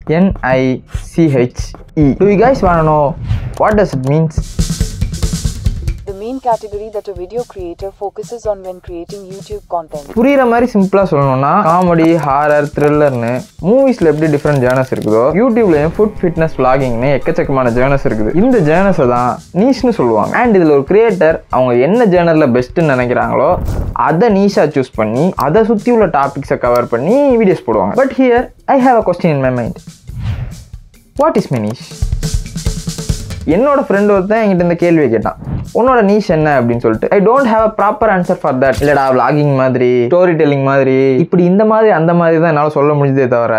N-I-C-H-E. Do you guys want to know what does it mean? The main category that a video creator focuses on when creating YouTube content. புரியுற மாதிரி சிம்பிளா சொல்லணும்னா comedy, horror, த்ரில்லர்னு மூவிஸ்ல எப்படி different ஜேர்னஸ் இருக்குதோ யூடியூப்லயும் food fitness vloggingனு எக்கச்சக்கமான ஜேர்னஸ் இருக்குது. இந்த ஜேர்னஸை தான் நீஷ்னு சொல்லுவாங்க. அண்ட் இதுல ஒரு கிரியேட்டர் அவங்க என்ன ஜேர்னர்ல பெஸ்ட்னு நினைக்கிறாங்களோ அதை நீஷா சூஸ் பண்ணி அதை சுத்தி உள்ள டாபிக்ஸை கவர் பண்ணி வீடியோஸ் போடுவாங்க. But here I have a question in my mind. What is my niche? என்னோட ஃப்ரெண்ட் ஒருத்தன் என்கிட்ட இந்த கேள்வியை கேட்டான், உன்னோட நீஷ் என்ன அப்படின்னு சொல்லிட்டு. I don't have a proper answer for that. இல்லடா vlogging மாதிரி, ஸ்டோரி டெல்லிங் மாதிரி, இப்படி இந்த மாதிரி அந்த மாதிரி தான் என்னால் சொல்ல முடிஞ்சதே தவிர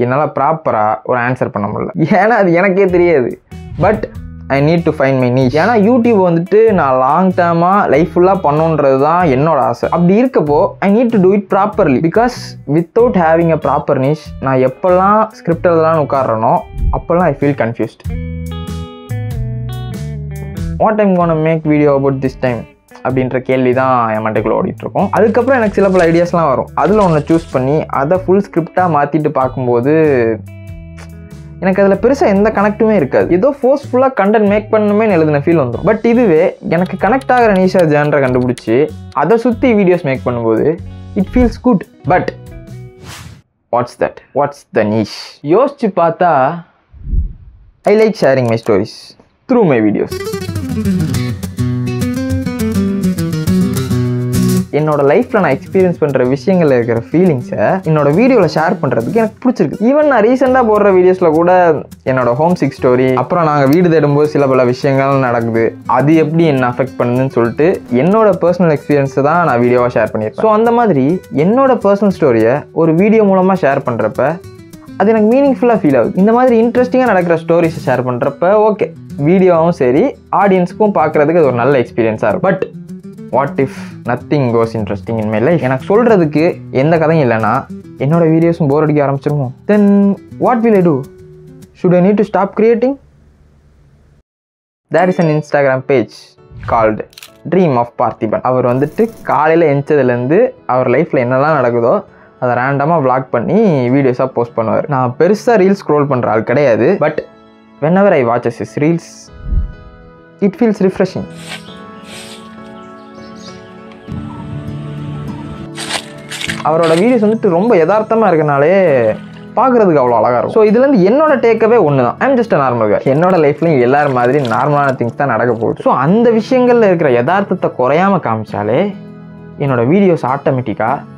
என்னால் ப்ராப்பராக ஒரு ஆன்சர் பண்ண முடியல. ஏன்னா அது எனக்கே தெரியாது. But I need to find my niche. ஏன்னா யூடியூப் வந்துட்டு நான் லாங் டேர்மாக லைஃப் ஃபுல்லாக பண்ணணுன்றது தான் என்னோட ஆசை. அப்படி இருக்கப்போ I need to do it properly. Because without having a proper niche நான் எப்போல்லாம் ஸ்கிரிப்ட் எழுதலாம்னு உட்காடுறனோ அப்போல்லாம் I feel confused. What I'm gonna make video about this time அப்படின்ற கேள்வி தான் என் மண்டைக்குள்ளே ஓடிட்டுருக்கோம். அதுக்கப்புறம் எனக்கு சில பல ஐடியாஸ்லாம் வரும். அதில் ஒன்று சூஸ் பண்ணி அதை ஃபுல் ஸ்கிரிப்டாக மாற்றிட்டு பார்க்கும்போது எனக்கு அதில் பெருசாக எந்த கனெக்ட்டுமே இருக்காது. ஏதோ ஃபோர்ஸ்ஃபுல்லாக கண்டென்ட் மேக் பண்ணணுமே எழுதின ஃபீல் வந்துடும். பட் இதுவே எனக்கு கனெக்ட் ஆகிற நீஷா ஜான்ரை கண்டுபிடிச்சி அதை சுற்றி வீடியோஸ் மேக் பண்ணும்போது it feels good. But what's that? What's the niche? யோசிச்சு பார்த்தா I like sharing my stories through my videos. என்னோட லைஃப்பில் நான் எக்ஸ்பீரியன்ஸ் பண்ணுற விஷயங்களில் இருக்கிற ஃபீலிங்ஸை என்னோட வீடியோவில் ஷேர் பண்ணுறதுக்கு எனக்கு பிடிச்சிருக்கு. ஈவன் நான் ரீசெண்டாக போடுற வீடியோஸில் கூட என்னோட ஹோம் சிக் ஸ்டோரி, அப்புறம் நாங்கள் வீடு தேடும்போது சில பல விஷயங்கள் நடக்குது, அது எப்படி என்ன அஃபெக்ட் பண்ணுதுன்னு சொல்லிட்டு என்னோட பர்சனல் எக்ஸ்பீரியன்ஸை தான் நான் வீடியோவாக ஷேர் பண்ணியிருக்கேன். ஸோ அந்த மாதிரி என்னோட பர்சனல் ஸ்டோரியை ஒரு வீடியோ மூலமாக ஷேர் பண்ணுறப்ப அது எனக்கு மீனிங்ஃபுல்லாக ஃபீல் ஆகுது. இந்த மாதிரி இன்ட்ரெஸ்டிங்காக நடக்கிற ஸ்டோரிஸை ஷேர் பண்ணுறப்ப ஓகே, வீடியோவும் சரி ஆடியன்ஸுக்கும் பார்க்குறதுக்கு அது ஒரு நல்ல எக்ஸ்பீரியன்ஸாக இருக்கும். But what if nothing goes interesting in my life? எனக்கு சொல்கிறதுக்கு எந்த கதையும் இல்லைன்னா என்னோட வீடியோஸும் போர் அடிக்க ஆரம்பிச்சிருவோம். Then what will I do? Should I need to stop creating? There is an Instagram page called dream of Parthiban. அவர் வந்துட்டு காலையில் எந்திரிச்சதுலேருந்து அவர் லைஃப்பில் என்னெல்லாம் நடக்குதோ அதை ரேண்டமாக vlog பண்ணி வீடியோஸாக போஸ்ட் பண்ணுவார். நான் பெருசாக ரீல்ஸ் ஸ்க்ரோல் பண்ணுற ஆள் கிடையாது. But whenever I watch his reels, it feels refreshing. அவரோட வீடியோஸ் வந்துட்டு ரொம்ப யதார்த்தமாக இருக்கனாலே பார்க்குறதுக்கு அவ்வளோ அழகாக இருக்கும். ஸோ இதுலேருந்து என்னோட டேக்கவே ஒன்று தான். ஐம் ஜஸ்ட் அ நார்மல் கை. என்னோட லைஃப்லையும் எல்லாரும் மாதிரி நார்மலான திங்ஸ் தான் நடக்க போகுது. ஸோ அந்த விஷயங்களில் இருக்கிற யதார்த்தத்தை குறையாமல் காமிச்சாலே என்னோட வீடியோஸ் ஆட்டோமேட்டிக்காக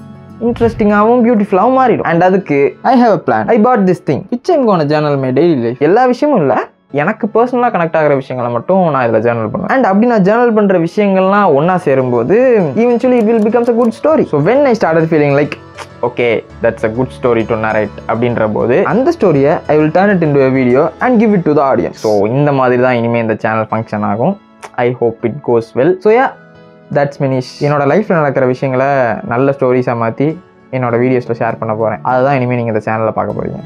இன்ட்ரெஸ்டிங்காகவும் பியூட்டிஃபுல்லாகவும் மாறிடும். அண்ட் அதுக்கு I have a plan. I put this thing which I'm gonna journal my daily life. எல்லா விஷயமும் இல்லை, எனக்கு பர்சனலாக கனெக்ட் ஆகிற விஷயங்களை மட்டும் நான் இதில் ஜேர்னல் பண்ணுவேன். அண்ட் அப்படி நான் ஜேர்னல் பண்ணுற விஷயங்கள்லாம் ஒன்றா சேரும்போது eventually it will becomes a good story. So when I started feeling like okay that's a good story to narrate அப்படின்ற போது அந்த ஸ்டோரியை I will turn it into a video and give it to the audience. So இந்த மாதிரி தான் இனிமேல் இந்த channel function ஆகும். I hope it goes well. So yeah, that's Minish. என்னோட லைஃப்பில் நடக்கிற விஷயங்களை நல்ல ஸ்டோரிஸாக மாற்றி என்னோட வீடியோஸில் ஷேர் பண்ண போகிறேன். அதுதான் இனிமேல் நீங்கள் இந்த சேனலில் பார்க்க போகிறீங்க.